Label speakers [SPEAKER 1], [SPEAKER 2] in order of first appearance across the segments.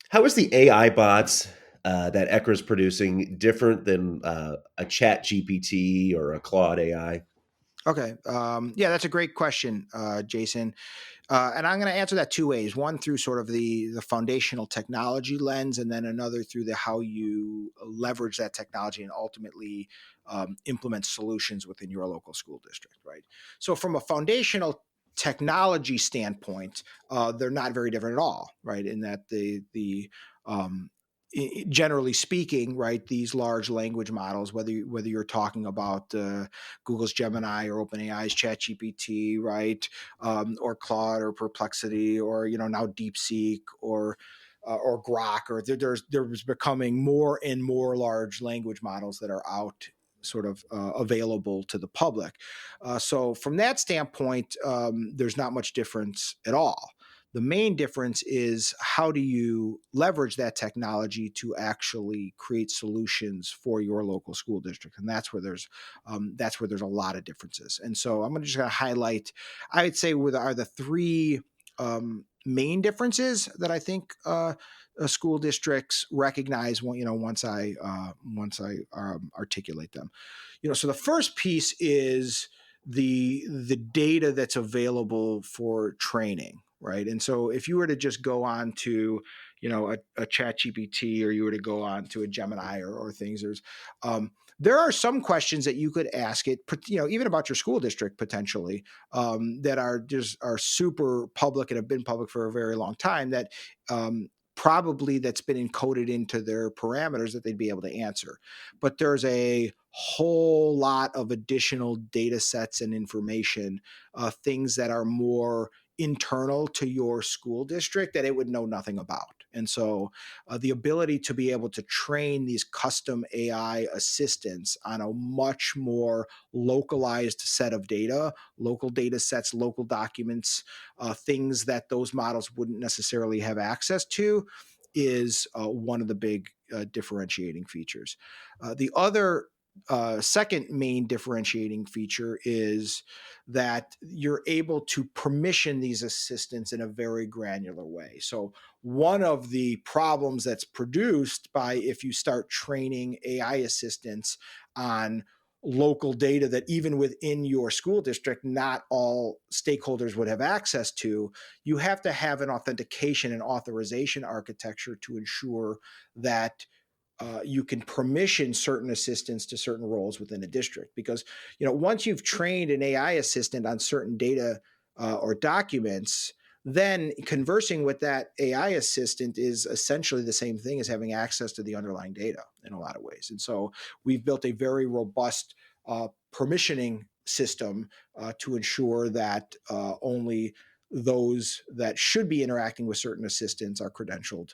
[SPEAKER 1] How is the AI bots that ECRA is producing different than a Chat GPT or a Claude AI?
[SPEAKER 2] Okay. Yeah, that's a great question, Jason. And I'm going to answer that two ways. One through sort of the foundational technology lens, and then another through the how you leverage that technology and ultimately implement solutions within your local school district. Right. So from a foundational technology standpoint, they're not very different at all. Right. In that the um, generally speaking, right, these large language models, whether you're talking about Google's Gemini or OpenAI's ChatGPT, right, or Claude or Perplexity or now DeepSeek or Grok, or there's becoming more and more large language models that are out sort of available to the public. So from that standpoint, there's not much difference at all. The main difference is how do you leverage that technology to actually create solutions for your local school district, and that's where there's a lot of differences. And so I'm just going to highlight, I would say, what are the three main differences that I think school districts recognize. Once I articulate them. So the first piece is the data that's available for training, right? And so if you were to just go on to a chat gpt, or you were to go on to a Gemini or things, there are some questions that you could ask it, even about your school district potentially, that are super public and have been public for a very long time, that probably that's been encoded into their parameters that they'd be able to answer. But there's a whole lot of additional data sets and information, things that are more internal to your school district that it would know nothing about. And so the ability to be able to train these custom AI assistants on a much more localized set of data, local data sets, local documents, things that those models wouldn't necessarily have access to, is one of the big differentiating features. The other second main differentiating feature is that you're able to permission these assistants in a very granular way. So one of the problems that's produced by, if you start training AI assistants on local data that even within your school district not all stakeholders would have access to, you have to have an authentication and authorization architecture to ensure that you can permission certain assistants to certain roles within a district. Because once you've trained an AI assistant on certain data or documents, then conversing with that AI assistant is essentially the same thing as having access to the underlying data in a lot of ways. And so we've built a very robust permissioning system to ensure that only those that should be interacting with certain assistants are credentialed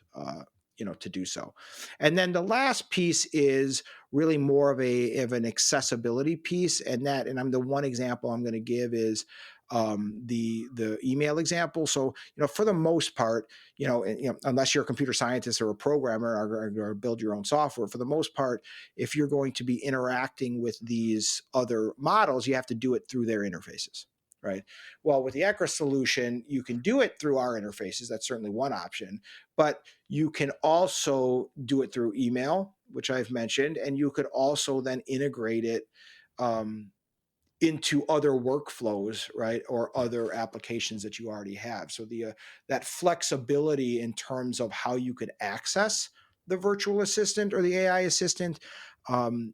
[SPEAKER 2] to do so. And then the last piece is really more of an accessibility piece, and I'm the one example I'm going to give is the email example. So for the most part, unless you're a computer scientist or a programmer, or build your own software, for the most part, if you're going to be interacting with these other models, you have to do it through their interfaces. Right. Well, with the ECRA solution, you can do it through our interfaces. That's certainly one option, but you can also do it through email, which I've mentioned, and you could also then integrate it into other workflows, right, or other applications that you already have. So that flexibility in terms of how you could access the virtual assistant or the AI assistant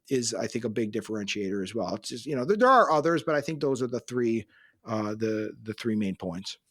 [SPEAKER 2] is, I think, a big differentiator as well. It's just there are others, but I think those are the three main points.